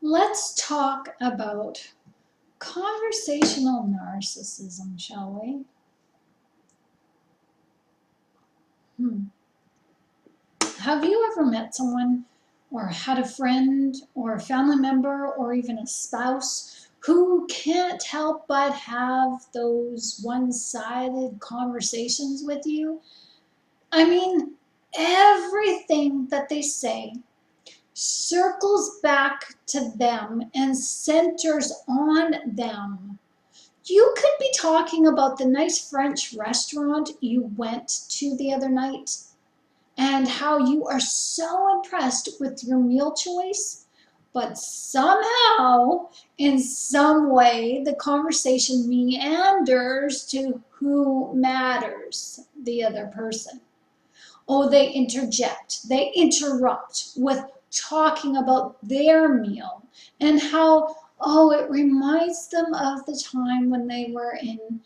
Let's talk about conversational narcissism, shall we? Have you ever met someone or had a friend or a family member or even a spouse who can't help but have those one-sided conversations with you? I mean, everything that they say circles back to them and centers on them. You could be talking about the nice French restaurant you went to the other night and how you are so impressed with your meal choice, but somehow, in some way, the conversation meanders to who matters, the other person. Oh, they interject, they interrupt with talking about their meal and how, oh, it reminds them of the time when they were in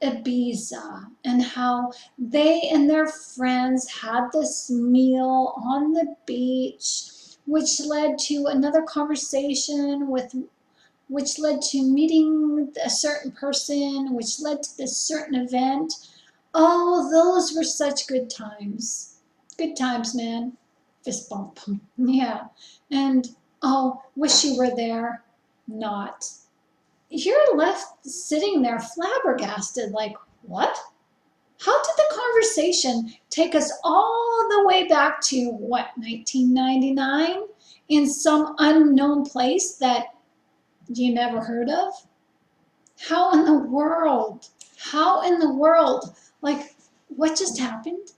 Ibiza and how they and their friends had this meal on the beach, which led to another conversation which led to meeting a certain person, which led to this certain event. Oh, those were such good times. Good times, man. Fist bump. Yeah. And oh, wish you were there. Not. You're left sitting there flabbergasted, like, what? How did the conversation take us all the way back to, what, 1999? In some unknown place that you never heard of? How in the world? How in the world? Like, what just happened?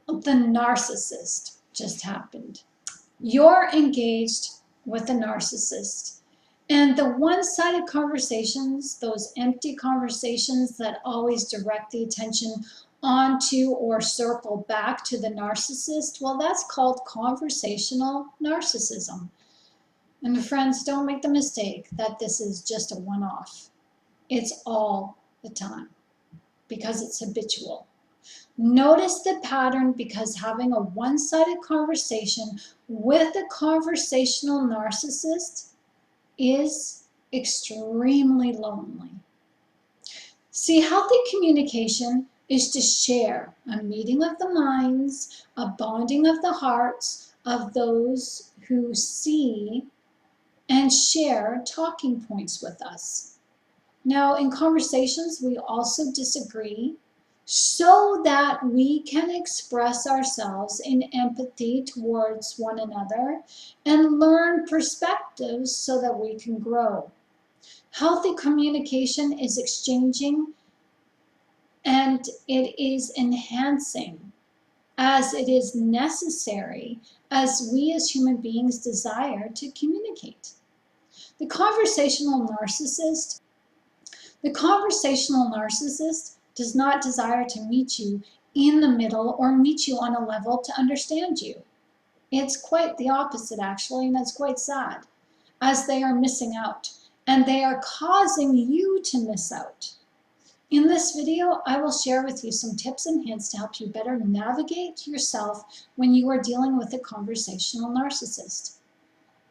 The narcissist just happened. You're engaged with a narcissist. And the one-sided conversations, those empty conversations that always direct the attention onto or circle back to the narcissist, well, that's called conversational narcissism. And friends, don't make the mistake that this is just a one-off. It's all the time because it's habitual. Notice the pattern because having a one-sided conversation with a conversational narcissist is extremely lonely. See, healthy communication is to share a meeting of the minds, a bonding of the hearts of those who see and share talking points with us. Now, in conversations, we also disagree so that we can express ourselves in empathy towards one another and learn perspectives so that we can grow. Healthy communication is exchanging and it is enhancing as it is necessary as we as human beings desire to communicate. The conversational narcissist does not desire to meet you in the middle or meet you on a level to understand you. It's quite the opposite, actually, and it's quite sad, as they are missing out, and they are causing you to miss out. In this video, I will share with you some tips and hints to help you better navigate yourself when you are dealing with a conversational narcissist.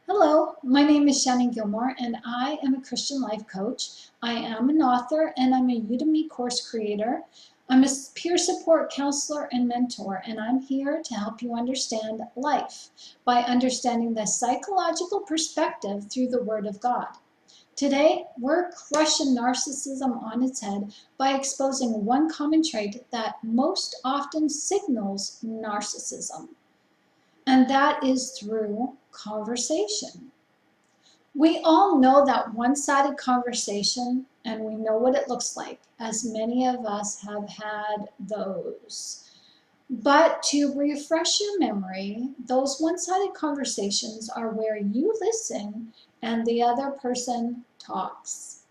Hello, my name is Shannon Gilmore and I am a Christian life coach. I am an author and I'm a Udemy course creator. I'm a peer support counselor and mentor, and I'm here to help you understand life by understanding the psychological perspective through the Word of God. Today, we're crushing narcissism on its head by exposing one common trait that most often signals narcissism, and that is through conversation. We all know that one-sided conversation, and we know what it looks like, as many of us have had those. But to refresh your memory, those one-sided conversations are where you listen and the other person talks.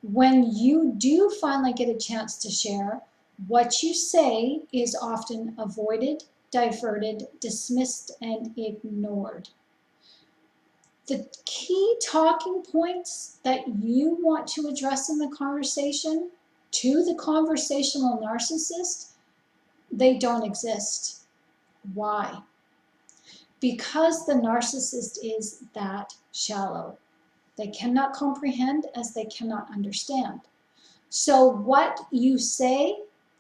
When you do finally get a chance to share, what you say is often avoided, diverted, dismissed, and ignored. The key talking points that you want to address in the conversation to the conversational narcissist, they don't exist. Why? because the narcissist is that shallow. They cannot comprehend as they cannot understand. So what you say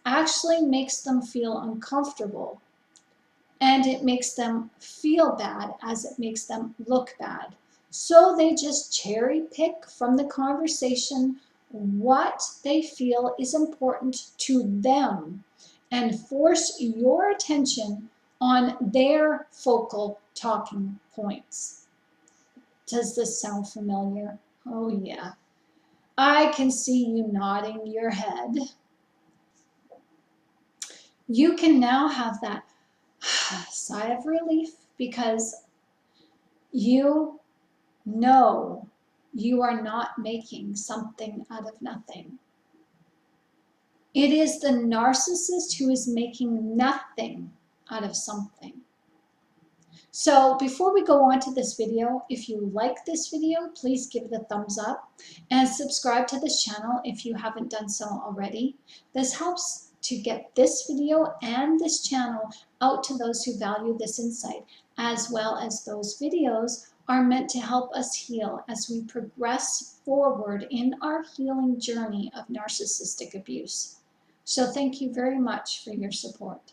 actually makes them feel uncomfortable, and it makes them feel bad as it makes them look bad. So they just cherry pick from the conversation what they feel is important to them and force your attention on their focal talking points. Does this sound familiar? Oh yeah. I can see you nodding your head. You can now have that sigh of relief because you know you are not making something out of nothing. It is the narcissist who is making nothing out of something. So before we go on to this video, if you like this video, please give it a thumbs up and subscribe to this channel if you haven't done so already. This helps to get this video and this channel out to those who value this insight, as well as those videos are meant to help us heal as we progress forward in our healing journey of narcissistic abuse. So thank you very much for your support.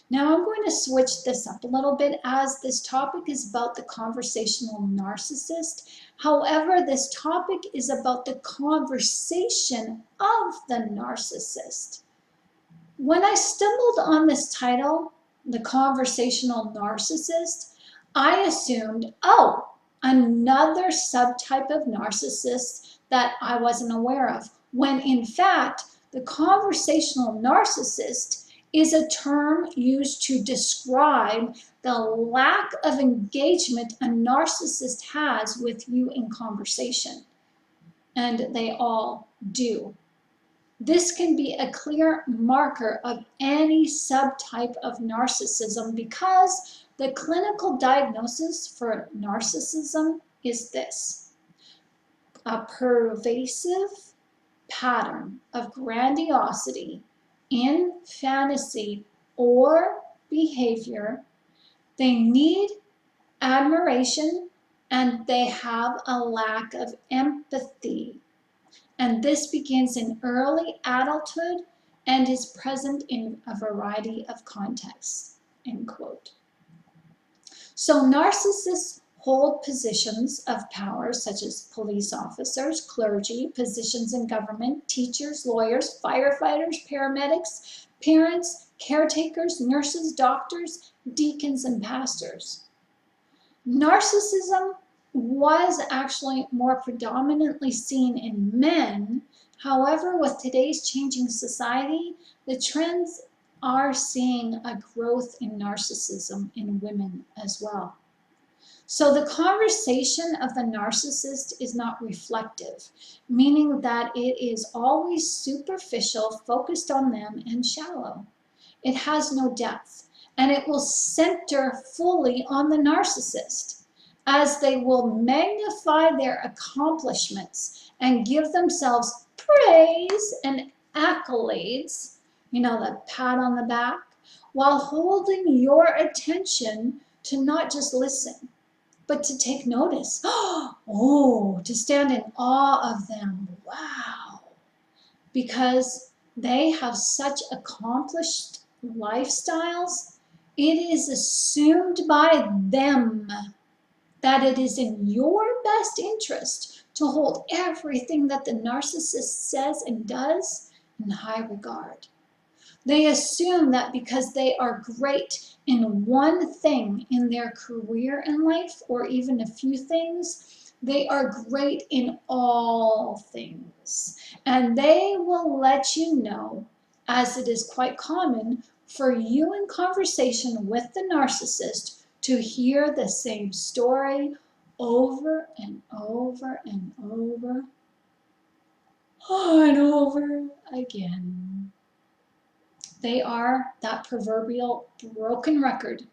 Now I'm going to switch this up a little bit as this topic is about the conversational narcissist. However, this topic is about the conversation of the narcissist. When I stumbled on this title, the conversational narcissist, I assumed, oh, another subtype of narcissist that I wasn't aware of, when in fact, the conversational narcissist is a term used to describe the lack of engagement a narcissist has with you in conversation. And they all do. This can be a clear marker of any subtype of narcissism because the clinical diagnosis for narcissism is this: a pervasive pattern of grandiosity in fantasy or behavior. They need admiration and they have a lack of empathy. And this begins in early adulthood and is present in a variety of contexts, end quote. So narcissists hold positions of power such as police officers, clergy, positions in government, teachers, lawyers, firefighters, paramedics, parents, caretakers, nurses, doctors, deacons, and pastors. Narcissism was actually more predominantly seen in men. However, with today's changing society, the trends are seeing a growth in narcissism in women as well. So the conversation of the narcissist is not reflective, meaning that it is always superficial, focused on them, and shallow. It has no depth, and it will center fully on the narcissist, as they will magnify their accomplishments and give themselves praise and accolades, you know, the pat on the back, while holding your attention to not just listen, but to take notice. Oh, to stand in awe of them. Wow. Because they have such accomplished lifestyles, it is assumed by them that it is in your best interest to hold everything that the narcissist says and does in high regard. They assume that because they are great in one thing in their career in life, or even a few things, they are great in all things. And they will let you know, as it is quite common for you in conversation with the narcissist to hear the same story over and over and over and over again. They are that proverbial broken record.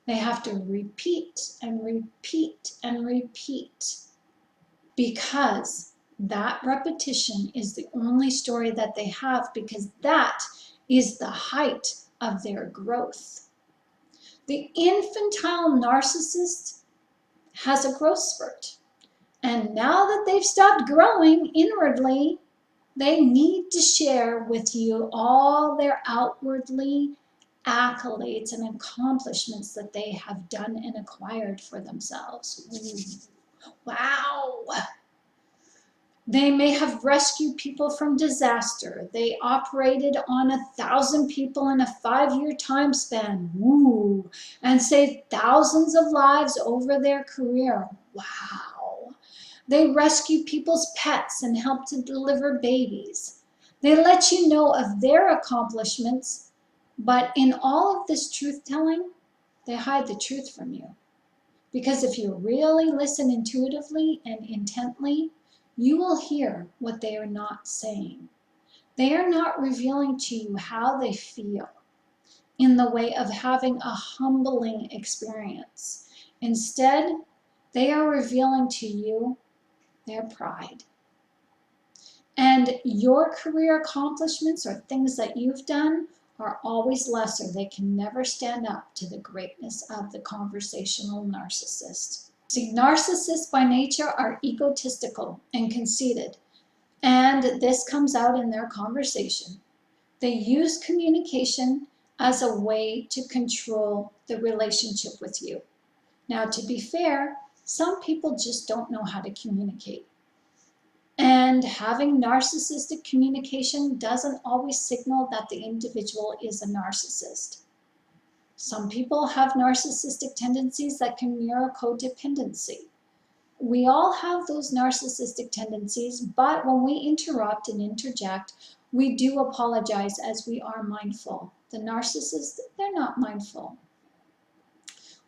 They have to repeat and repeat and repeat because that repetition is the only story that they have, because that is the height of their growth. The infantile narcissist has a growth spurt. And now that they've stopped growing inwardly, they need to share with you all their outwardly accolades and accomplishments that they have done and acquired for themselves. Ooh, wow. They may have rescued people from disaster. They operated on 1,000 people in a 5-year time span. Woo. And saved thousands of lives over their career. Wow. They rescue people's pets and help to deliver babies. They let you know of their accomplishments, but in all of this truth-telling, they hide the truth from you. Because if you really listen intuitively and intently, you will hear what they are not saying. They are not revealing to you how they feel in the way of having a humbling experience. Instead, they are revealing to you their pride. And your career accomplishments or things that you've done are always lesser. They can never stand up to the greatness of the conversational narcissist. See, narcissists by nature are egotistical and conceited, and this comes out in their conversation. They use communication as a way to control the relationship with you. Now, to be fair, some people just don't know how to communicate. And having narcissistic communication doesn't always signal that the individual is a narcissist. Some people have narcissistic tendencies that can mirror codependency. We all have those narcissistic tendencies, but when we interrupt and interject, we do apologize as we are mindful. The narcissists, they're not mindful.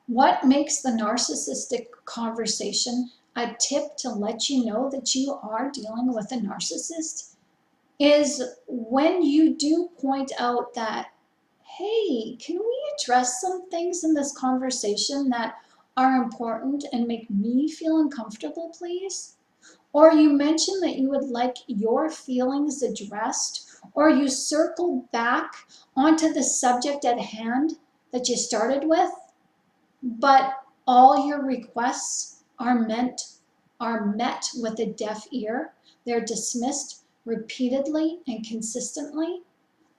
What makes the narcissistic conversation a tip to let you know that you are dealing with a narcissist is when you do point out that, hey, can we address some things in this conversation that are important and make me feel uncomfortable, please? Or you mention that you would like your feelings addressed, or you circle back onto the subject at hand that you started with, but all your requests are met with a deaf ear. They're dismissed repeatedly and consistently.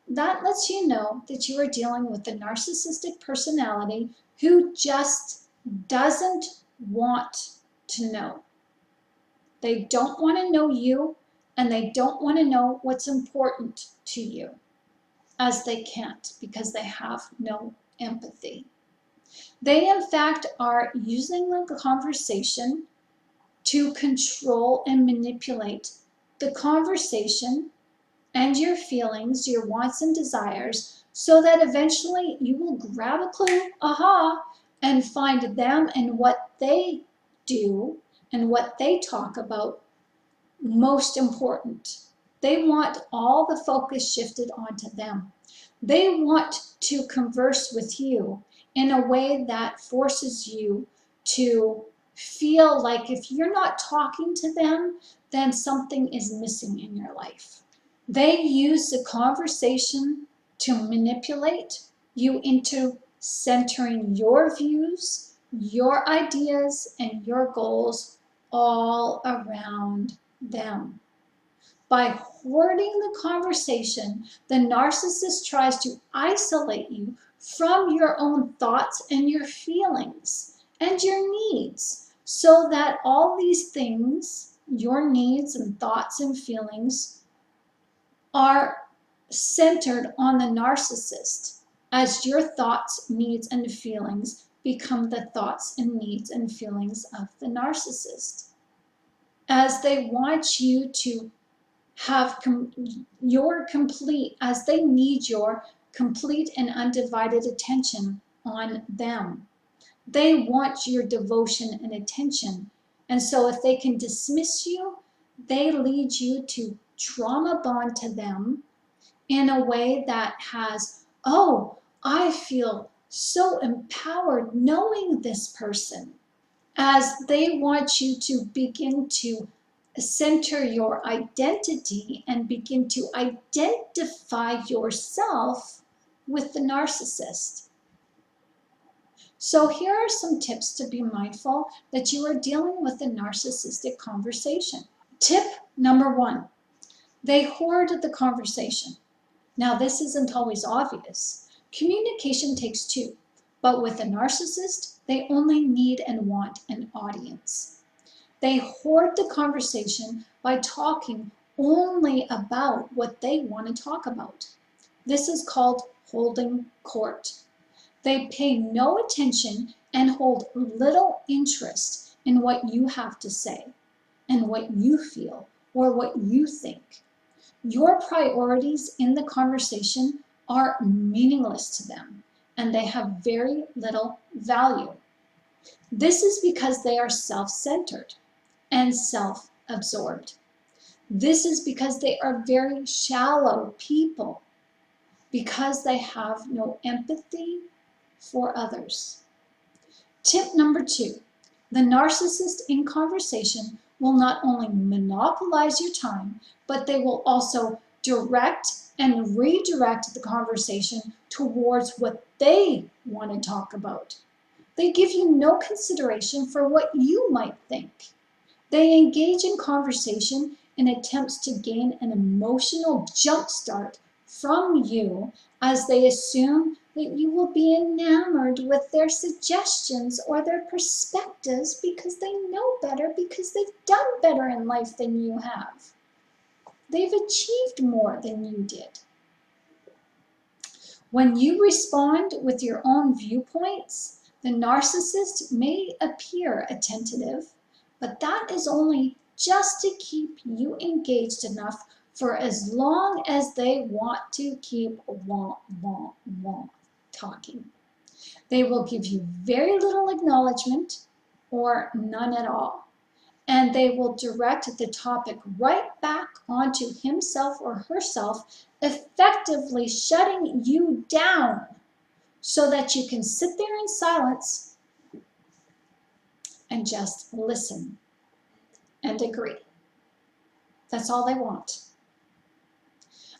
That lets you know that you are dealing with a narcissistic personality who just doesn't want to know. They don't want to know you, and they don't want to know what's important to you, as they can't because they have no empathy. They, in fact, are using the conversation to control and manipulate the conversation and your feelings, your wants and desires, so that eventually you will grab a clue, aha, and find them and what they do and what they talk about most important. They want all the focus shifted onto them. They want to converse with you in a way that forces you to feel like if you're not talking to them, then something is missing in your life. They use the conversation to manipulate you into centering your views, your ideas, and your goals all around them. By hoarding the conversation, the narcissist tries to isolate you from your own thoughts and your feelings and your needs, so that all these things, your needs and thoughts and feelings, are centered on the narcissist, as your thoughts, needs, and feelings become the thoughts and needs and feelings of the narcissist. As they want you to have as they need your complete and undivided attention on them. They want your devotion and attention. And so if they can dismiss you, they lead you to trauma bond to them in a way that has, oh, I feel so empowered knowing this person, as they want you to begin to center your identity and begin to identify yourself with the narcissist. So here are some tips to be mindful that you are dealing with a narcissistic conversation. Tip number 1, they hoard the conversation. Now, this isn't always obvious. Communication takes two, but with a narcissist, they only need and want an audience. They hoard the conversation by talking only about what they want to talk about. This is called holding court. They pay no attention and hold little interest in what you have to say and what you feel or what you think. Your priorities in the conversation are meaningless to them, and they have very little value. This is because they are self-centered and self-absorbed. This is because they are very shallow people, because they have no empathy for others. Tip number 2, the narcissist in conversation will not only monopolize your time, but they will also direct and redirect the conversation towards what they want to talk about. They give you no consideration for what you might think. They engage in conversation in attempts to gain an emotional jumpstart from you, as they assume that you will be enamored with their suggestions or their perspectives because they know better, because they've done better in life than you have. They've achieved more than you did. When you respond with your own viewpoints, the narcissist may appear attentive, but that is only just to keep you engaged enough for as long as they want to keep talking. They will give you very little acknowledgement or none at all, and they will direct the topic right back onto himself or herself, effectively shutting you down so that you can sit there in silence and just listen and agree. That's all they want.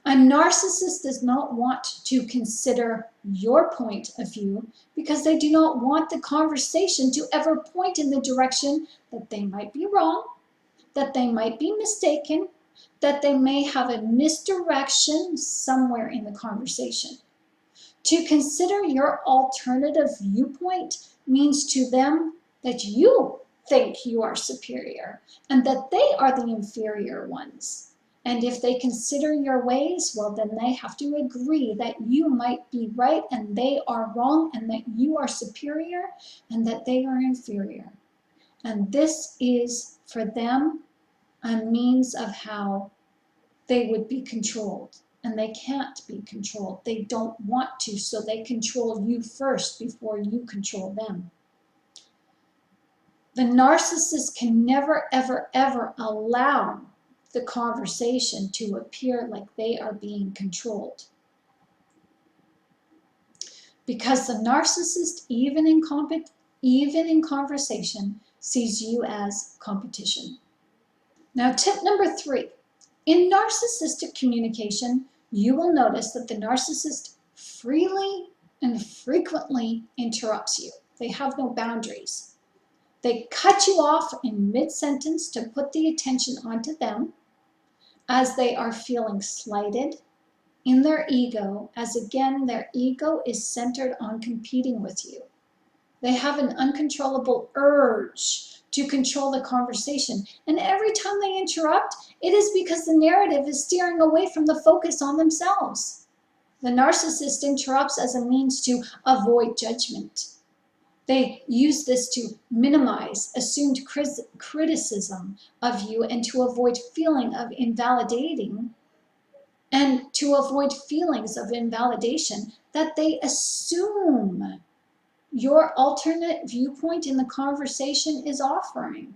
A narcissist does not want to consider your point of view because they do not want the conversation to ever point in the direction that they might be wrong, that they might be mistaken, that they may have a misdirection somewhere in the conversation. To consider your alternative viewpoint means to them that you think you are superior and that they are the inferior ones. And if they consider your ways, well, then they have to agree that you might be right and they are wrong, and that you are superior and that they are inferior. And this is, for them, a means of how they would be controlled. And they can't be controlled. They don't want to, so they control you first before you control them. The narcissist can never, ever, ever allow the conversation to appear like they are being controlled. Because the narcissist, even in conversation, sees you as competition. Now, tip number 3. In narcissistic communication, you will notice that the narcissist freely and frequently interrupts you. They have no boundaries. They cut you off in mid-sentence to put the attention onto them, as they are feeling slighted in their ego, as again their ego is centered on competing with you. They have an uncontrollable urge to control the conversation, and every time they interrupt, it is because the narrative is steering away from the focus on themselves. The narcissist interrupts as a means to avoid judgment. They use this to minimize assumed criticism of you and to avoid feeling of invalidating and to avoid feelings of invalidation that they assume your alternate viewpoint in the conversation is offering.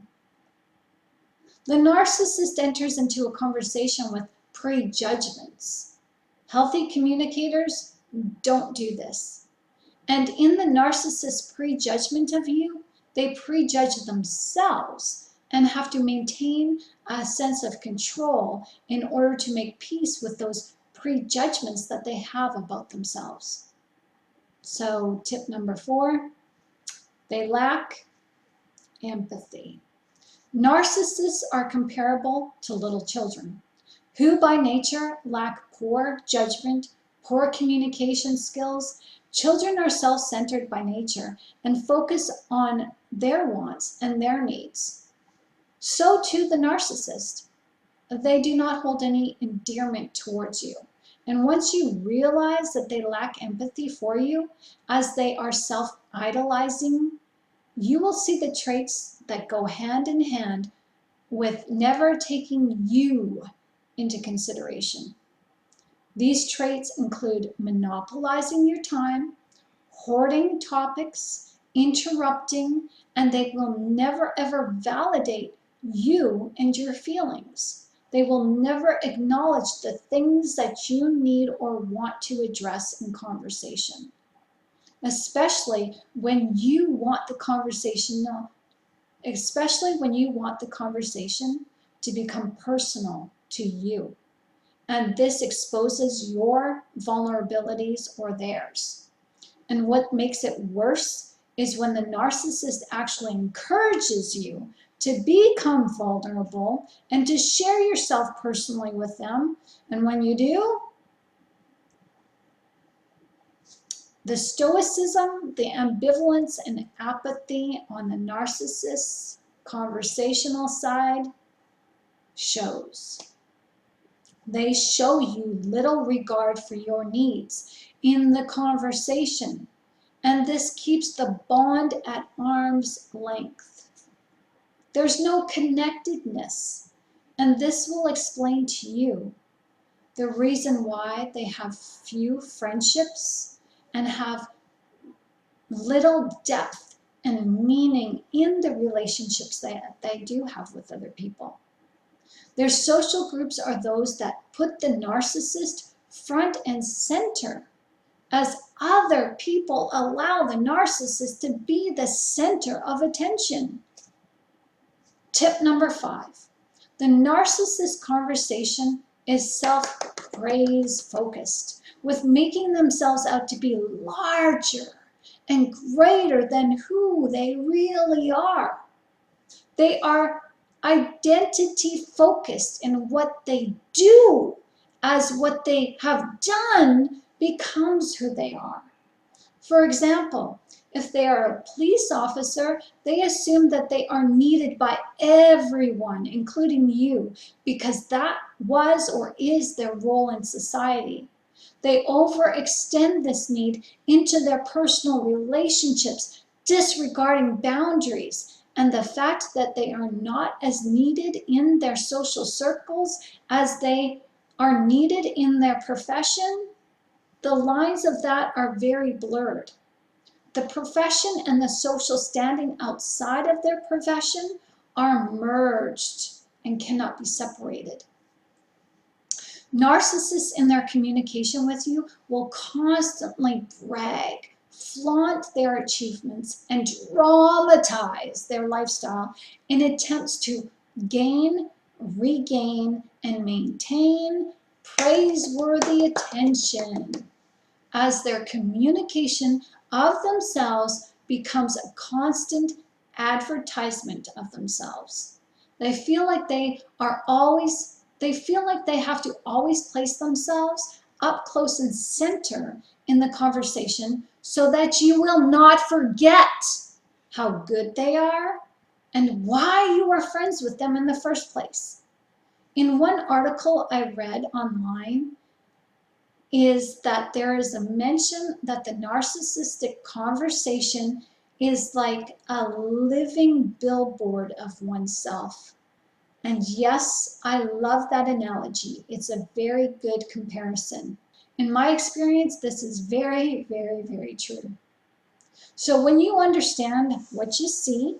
The narcissist enters into a conversation with prejudgments. Healthy communicators don't do this. And in the narcissist's prejudgment of you, they prejudge themselves and have to maintain a sense of control in order to make peace with those prejudgments that they have about themselves. So tip number 4, They lack empathy. Narcissists are comparable to little children, who by nature lack poor judgment, poor communication skills. Children are self-centered by nature and focus on their wants and their needs. So too the narcissist. They do not hold any endearment towards you. And once you realize that they lack empathy for you, as they are self-idolizing, you will see the traits that go hand in hand with never taking you into consideration. These traits include monopolizing your time, hoarding topics, interrupting, and they will never ever validate you and your feelings. They will never acknowledge the things that you need or want to address in conversation, especially when you want the conversation to become personal to you. And this exposes your vulnerabilities or theirs. And what makes it worse is when the narcissist actually encourages you to become vulnerable and to share yourself personally with them. And when you do, the stoicism, the ambivalence, and apathy on the narcissist's conversational side shows. They show you little regard for your needs in the conversation, and this keeps the bond at arm's length. There's no connectedness, and this will explain to you the reason why they have few friendships and have little depth and meaning in the relationships that they do have with other people. Their social groups are those that put the narcissist front and center, as other people allow the narcissist to be the center of attention. Tip number 5, the narcissist conversation is self-praise focused, with making themselves out to be larger and greater than who they really are. They are identity focused in what they do, as what they have done becomes who they are. For example, if they are a police officer, they assume that they are needed by everyone, including you, because that was or is their role in society. They overextend this need into their personal relationships, disregarding boundaries and the fact that they are not as needed in their social circles as they are needed in their profession. The lines of that are very blurred. The profession and the social standing outside of their profession are merged and cannot be separated. Narcissists in their communication with you will constantly brag, flaunt their achievements, and dramatize their lifestyle in attempts to gain, regain, and maintain praiseworthy attention, as their communication of themselves becomes a constant advertisement of themselves. They feel like they have to always place themselves up close and center in the conversation so that you will not forget how good they are and why you are friends with them in the first place. In one article I read online, is that there is a mention that the narcissistic conversation is like a living billboard of oneself. And yes, I love that analogy. It's a very good comparison. In my experience, this is very, very, very true. So when you understand what you see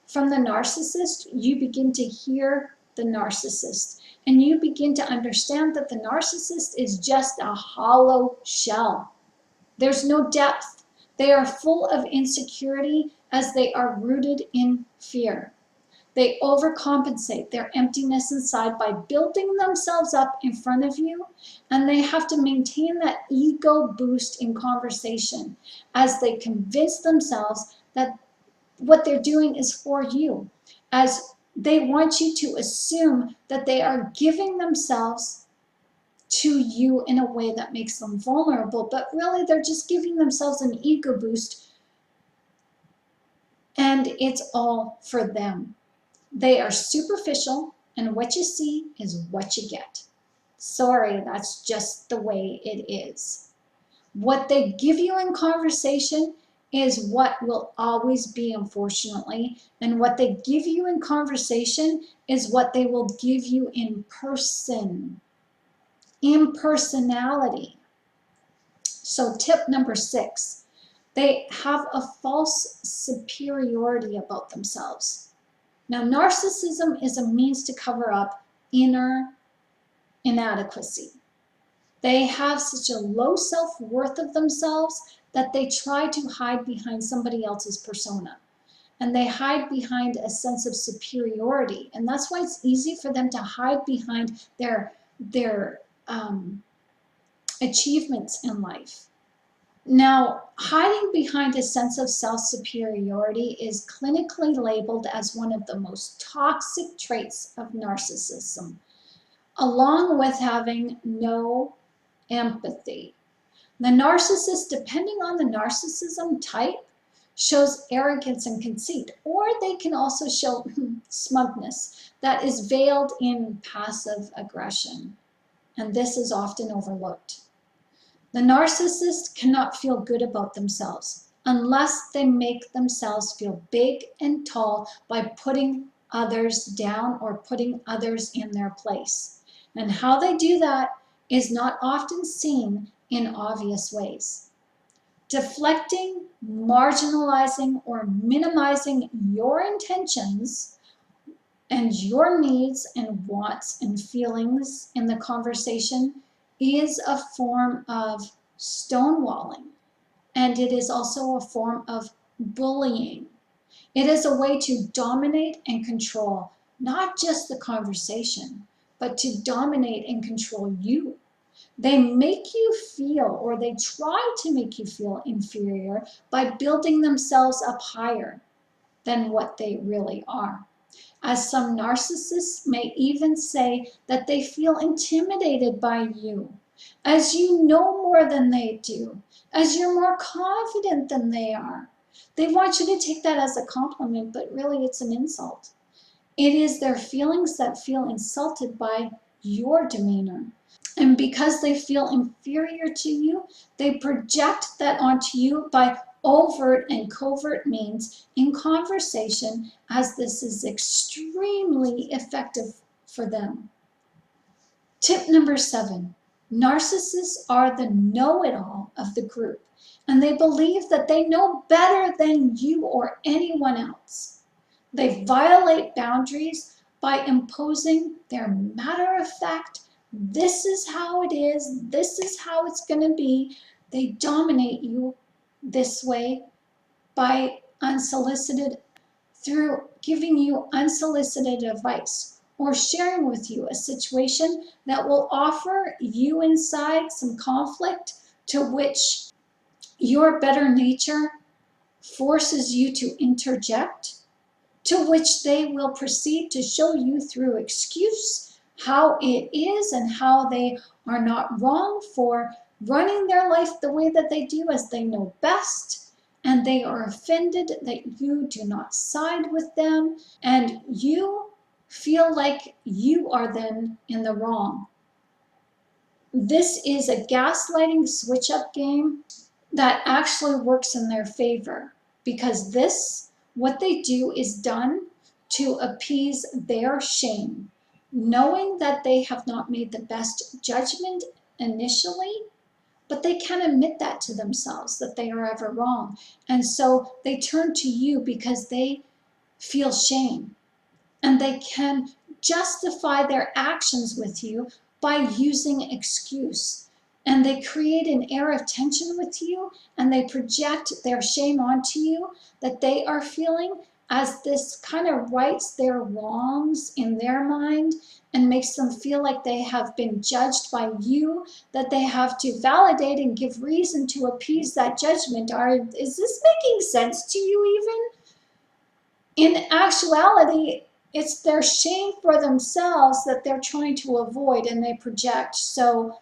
from the narcissist, you begin to hear the narcissist. And you begin to understand that the narcissist is just a hollow shell. There's no depth. They are full of insecurity as they are rooted in fear. They overcompensate their emptiness inside by building themselves up in front of you, and they have to maintain that ego boost in conversation as they convince themselves that what they're doing is for you, as they want you to assume that they are giving themselves to you in a way that makes them vulnerable, but really they're just giving themselves an ego boost, and it's all for them. They are superficial, and what you see is what you get. Sorry, that's just the way it is. What they give you in conversation is what will always be, unfortunately. And what they give you in conversation is what they will give you in person, in personality. So tip number 6, they have a false superiority about themselves. Now, narcissism is a means to cover up inner inadequacy. They have such a low self-worth of themselves that they try to hide behind somebody else's persona. And they hide behind a sense of superiority. And that's why it's easy for them to hide behind their achievements in life. Now, hiding behind a sense of self-superiority is clinically labeled as one of the most toxic traits of narcissism, along with having no empathy. The narcissist, depending on the narcissism type, shows arrogance and conceit, or they can also show smugness that is veiled in passive aggression, and this is often overlooked. The narcissist cannot feel good about themselves unless they make themselves feel big and tall by putting others down or putting others in their place. And how they do that is not often seen in obvious ways. Deflecting, marginalizing, or minimizing your intentions and your needs and wants and feelings in the conversation is a form of stonewalling, and it is also a form of bullying. It is a way to dominate and control not just the conversation, but to dominate and control you. They make you feel, or they try to make you feel inferior by building themselves up higher than what they really are. As some narcissists may even say that they feel intimidated by you, as you know more than they do, as you're more confident than they are. They want you to take that as a compliment, but really it's an insult. It is their feelings that feel insulted by your demeanor. And because they feel inferior to you, they project that onto you by overt and covert means in conversation, as this is extremely effective for them. Tip number 7, narcissists are the know-it-all of the group, and they believe that they know better than you or anyone else. They violate boundaries by imposing their matter-of-fact, this is how it is, this is how it's going to be. They dominate you this way by through giving you unsolicited advice or sharing with you a situation that will offer you inside some conflict, to which your better nature forces you to interject, to which they will proceed to show you through excuse how it is and how they are not wrong for running their life the way that they do, as they know best, and they are offended that you do not side with them, and you feel like you are then in the wrong. This is a gaslighting switch-up game that actually works in their favor, because what they do is done to appease their shame, knowing that they have not made the best judgment initially, but they can't admit that to themselves, that they are ever wrong. And so they turn to you because they feel shame, and they can justify their actions with you by using excuse. And they create an air of tension with you, and they project their shame onto you that they are feeling, as this kind of rights their wrongs in their mind and makes them feel like they have been judged by you, that they have to validate and give reason to appease that judgment. Is this making sense to you even? In actuality, it's their shame for themselves that they're trying to avoid and they project. So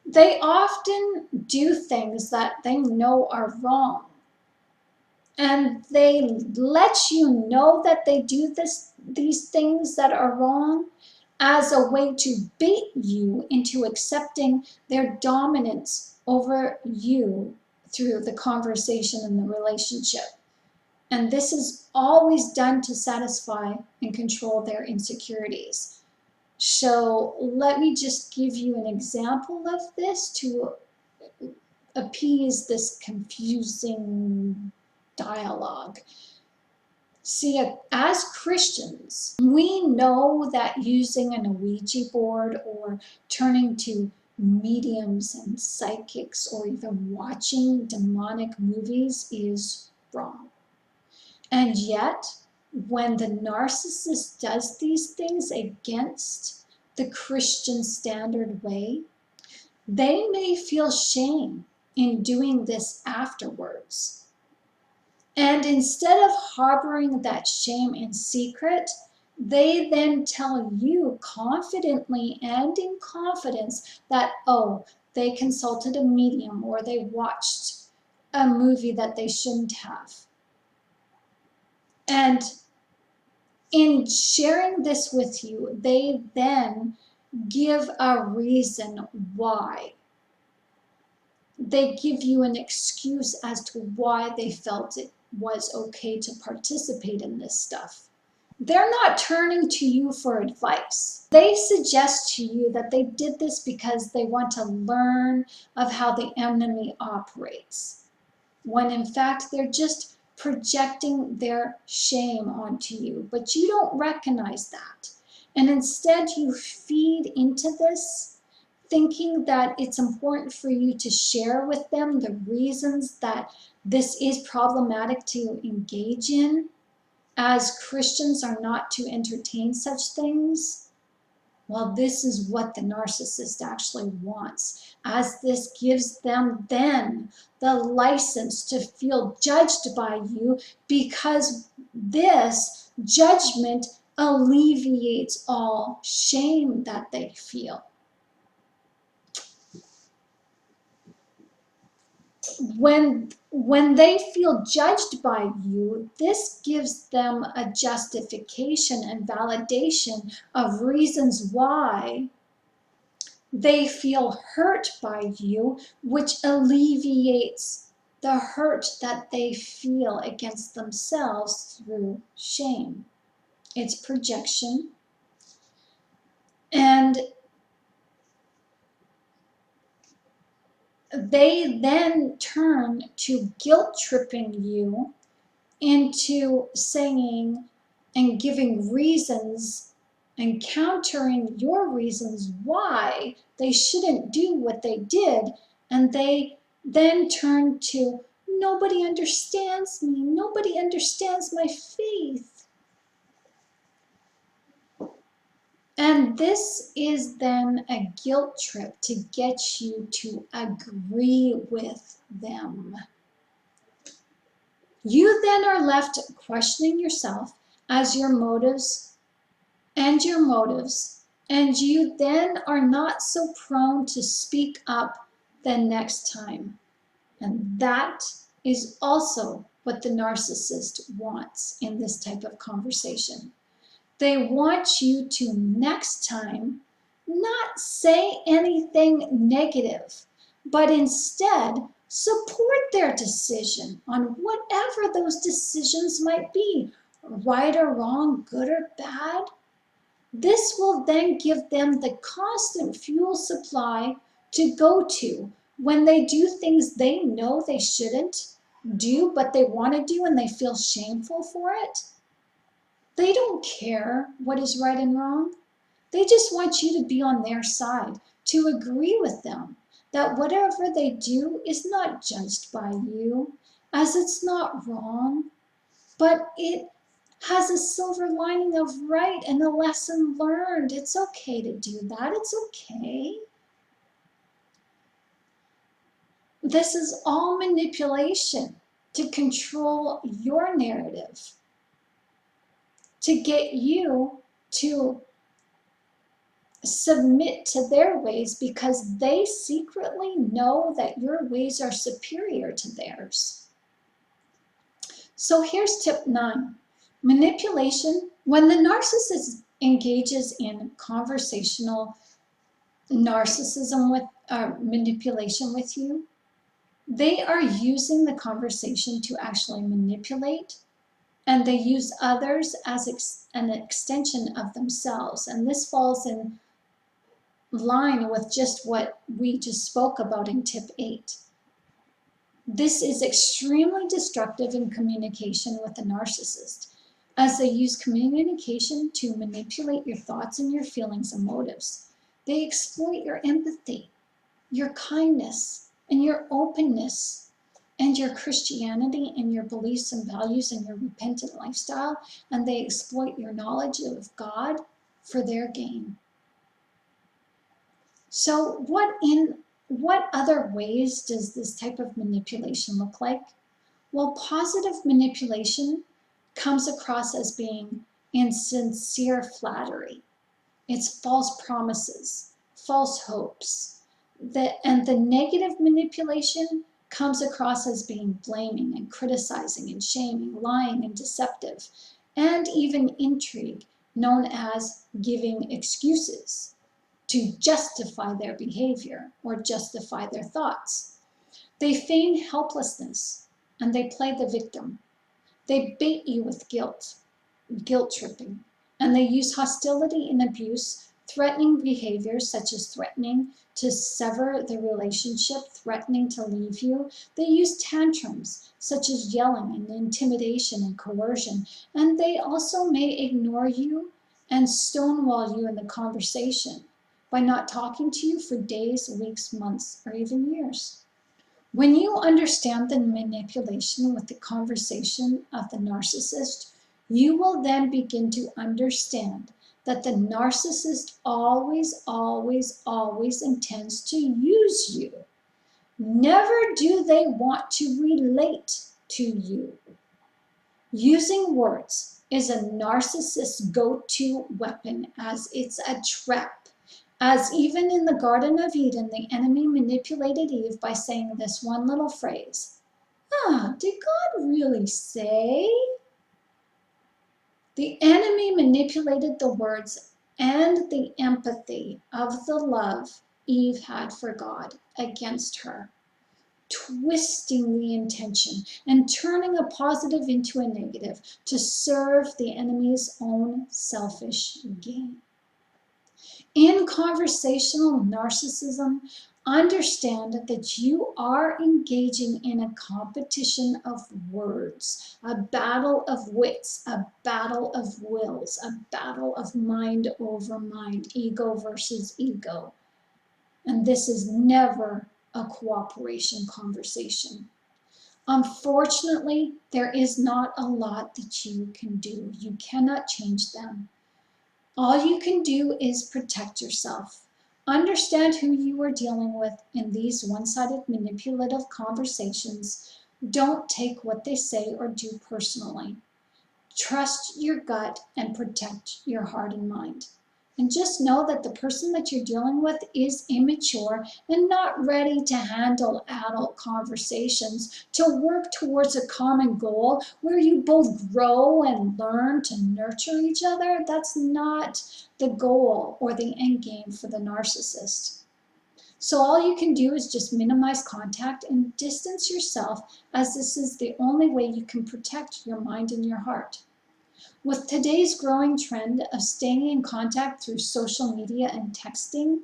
they often do things that they know are wrong. And they let you know that they do these things that are wrong as a way to bait you into accepting their dominance over you through the conversation and the relationship. And this is always done to satisfy and control their insecurities. So let me just give you an example of this to appease this confusing dialogue. See, as Christians, we know that using an Ouija board or turning to mediums and psychics or even watching demonic movies is wrong. And yet, when the narcissist does these things against the Christian standard way, they may feel shame in doing this afterwards. And instead of harboring that shame in secret, they then tell you confidently and in confidence that, oh, they consulted a medium or they watched a movie that they shouldn't have. And in sharing this with you, they then give a reason why. They give you an excuse as to why they felt it was okay to participate in this stuff. They're not turning to you for advice. They suggest to you that they did this because they want to learn of how the enemy operates, when in fact they're just projecting their shame onto you, but you don't recognize that. And instead you feed into this, thinking that it's important for you to share with them the reasons that this is problematic to engage in, as Christians are not to entertain such things. Well, this is what the narcissist actually wants, as this gives them then the license to feel judged by you, because this judgment alleviates all shame that they feel. When they feel judged by you, this gives them a justification and validation of reasons why they feel hurt by you, which alleviates the hurt that they feel against themselves through shame. It's projection. And they then turn to guilt tripping you into saying and giving reasons and countering your reasons why they shouldn't do what they did. And they then turn to, nobody understands me, nobody understands my faith. And this is then a guilt trip to get you to agree with them. You then are left questioning yourself as your motives, and you then are not so prone to speak up the next time. And that is also what the narcissist wants in this type of conversation. They want you to next time not say anything negative, but instead support their decision on whatever those decisions might be, right or wrong, good or bad. This will then give them the constant fuel supply to go to when they do things they know they shouldn't do, but they want to do and they feel shameful for it. They don't care what is right and wrong. They just want you to be on their side, to agree with them that whatever they do is not judged by you, as it's not wrong, but it has a silver lining of right and a lesson learned. It's okay to do that. It's okay. This is all manipulation. to control your narrative, to get you to submit to their ways because they secretly know that your ways are superior to theirs. So here's tip 9. Manipulation. When the narcissist engages in conversational narcissism with manipulation with you, they are using the conversation to actually manipulate, and they use others as an extension of themselves. And this falls in line with just what we just spoke about in tip 8. This is extremely destructive in communication with a narcissist, as they use communication to manipulate your thoughts and your feelings and motives. They exploit your empathy, your kindness, and your openness, and your Christianity, and your beliefs and values, and your repentant lifestyle, and they exploit your knowledge of God for their gain. So what other ways does this type of manipulation look like? Well, positive manipulation comes across as being insincere flattery. It's false promises, false hopes. And the negative manipulation comes across as being blaming and criticizing and shaming, lying and deceptive, and even intrigue, known as giving excuses to justify their behavior or justify their thoughts. They feign helplessness and they play the victim. They bait you with guilt tripping, and they use hostility and abuse, threatening behaviors such as threatening to sever the relationship, threatening to leave you. They use tantrums such as yelling and intimidation and coercion, and they also may ignore you and stonewall you in the conversation by not talking to you for days, weeks, months, or even years. When you understand the manipulation with the conversation of the narcissist, you will then begin to understand that the narcissist always, always, always intends to use you. Never do they want to relate to you. Using words is a narcissist's go-to weapon, as it's a trap. As even in the Garden of Eden, the enemy manipulated Eve by saying this one little phrase, did God really say? The enemy manipulated the words and the empathy of the love Eve had for God against her, twisting the intention and turning a positive into a negative to serve the enemy's own selfish gain. In conversational narcissism, understand that you are engaging in a competition of words, a battle of wits, a battle of wills, a battle of mind over mind, ego versus ego. And this is never a cooperation conversation. Unfortunately, there is not a lot that you can do. You cannot change them. All you can do is protect yourself. Understand who you are dealing with in these one-sided manipulative conversations. Don't take what they say or do personally. Trust your gut and protect your heart and mind. And just know that the person that you're dealing with is immature and not ready to handle adult conversations, to work towards a common goal where you both grow and learn to nurture each other. That's not the goal or the end game for the narcissist. So all you can do is just minimize contact and distance yourself, as this is the only way you can protect your mind and your heart. With today's growing trend of staying in contact through social media and texting,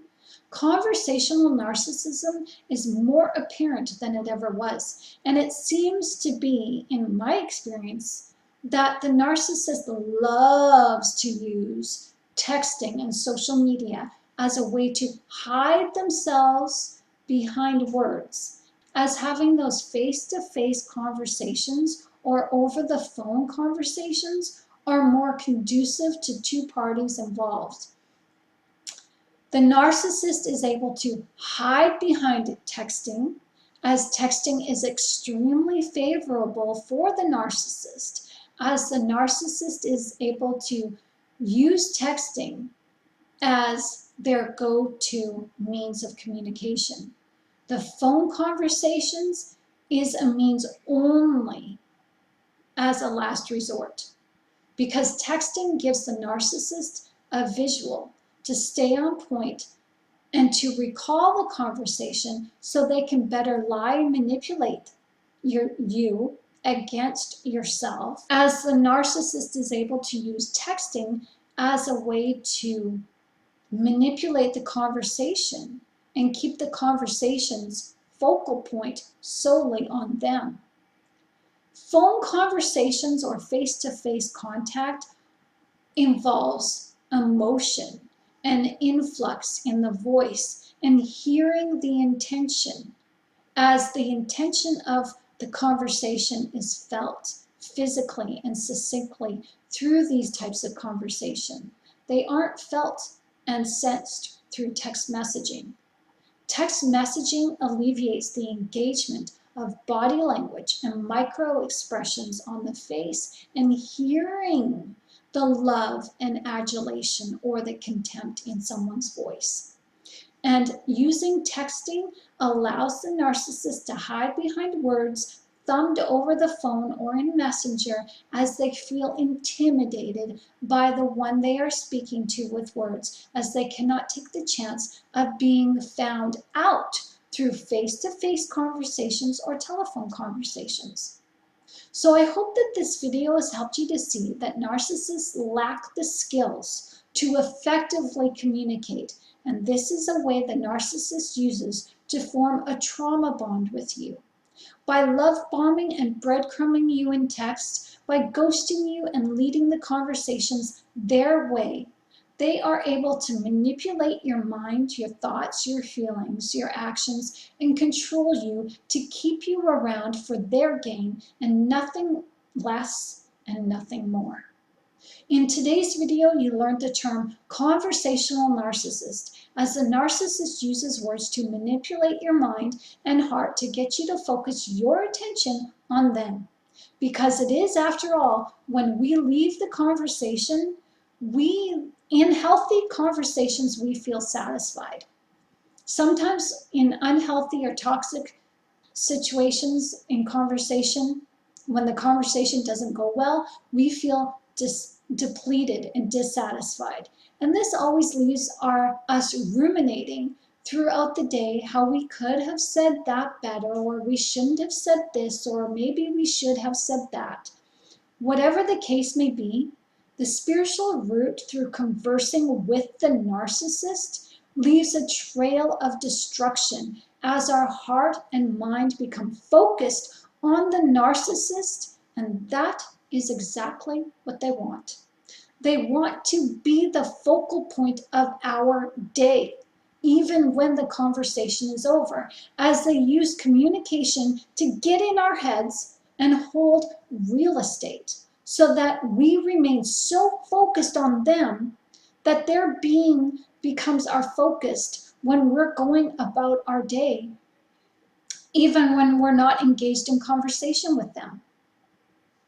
conversational narcissism is more apparent than it ever was. And it seems to be, in my experience, that the narcissist loves to use texting and social media as a way to hide themselves behind words, as having those face-to-face conversations or over-the-phone conversations are more conducive to two parties involved. The narcissist is able to hide behind texting as texting is extremely favorable for the narcissist, as the narcissist is able to use texting as their go-to means of communication. The phone conversations is a means only as a last resort, because texting gives the narcissist a visual to stay on point and to recall the conversation so they can better lie and manipulate you against yourself, as the narcissist is able to use texting as a way to manipulate the conversation and keep the conversation's focal point solely on them. Phone conversations or face-to-face contact involves emotion and influx in the voice and hearing the intention, as the intention of the conversation is felt physically and succinctly through these types of conversation. They aren't felt and sensed through text messaging. Text messaging alleviates the engagement of body language and micro expressions on the face and hearing the love and adulation or the contempt in someone's voice. And using texting allows the narcissist to hide behind words thumbed over the phone or in Messenger as they feel intimidated by the one they are speaking to with words, as they cannot take the chance of being found out through face-to-face conversations or telephone conversations. So I hope that this video has helped you to see that narcissists lack the skills to effectively communicate, and this is a way the narcissist uses to form a trauma bond with you. By love bombing and breadcrumbing you in text, by ghosting you and leading the conversations their way, they are able to manipulate your mind, your thoughts, your feelings, your actions, and control you to keep you around for their gain and nothing less and nothing more. In today's video, you learned the term conversational narcissist, as the narcissist uses words to manipulate your mind and heart to get you to focus your attention on them. Because it is, after all, when we leave the conversation, in healthy conversations, we feel satisfied. Sometimes in unhealthy or toxic situations in conversation, when the conversation doesn't go well, we feel depleted and dissatisfied. And this always leaves us ruminating throughout the day how we could have said that better, or we shouldn't have said this, or maybe we should have said that. Whatever the case may be, the spiritual route through conversing with the narcissist leaves a trail of destruction as our heart and mind become focused on the narcissist, and that is exactly what they want. They want to be the focal point of our day, even when the conversation is over, as they use communication to get in our heads and hold real estate, so that we remain so focused on them that their being becomes our focus when we're going about our day, even when we're not engaged in conversation with them.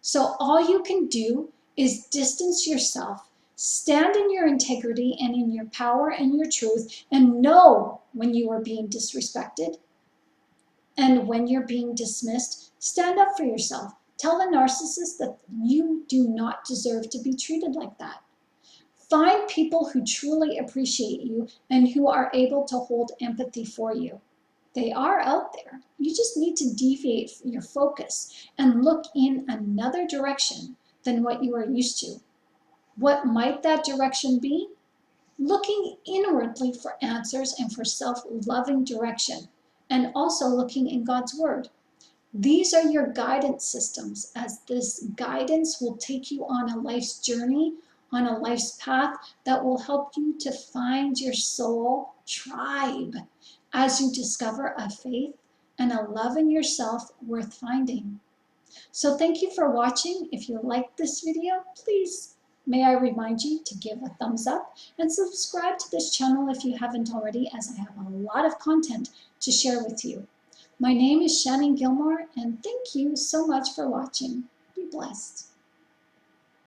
So all you can do is distance yourself, stand in your integrity and in your power and your truth, and know when you are being disrespected and when you're being dismissed. Stand up for yourself. Tell the narcissist that you do not deserve to be treated like that. Find people who truly appreciate you and who are able to hold empathy for you. They are out there. You just need to deviate your focus and look in another direction than what you are used to. What might that direction be? Looking inwardly for answers and for self-loving direction, and also looking in God's Word. These are your guidance systems, as this guidance will take you on a life's journey, on a life's path that will help you to find your soul tribe as you discover a faith and a love in yourself worth finding. So thank you for watching. If you liked this video, please may I remind you to give a thumbs up and subscribe to this channel if you haven't already, as I have a lot of content to share with you. My name is Shannon Gilmore, and thank you so much for watching. Be blessed.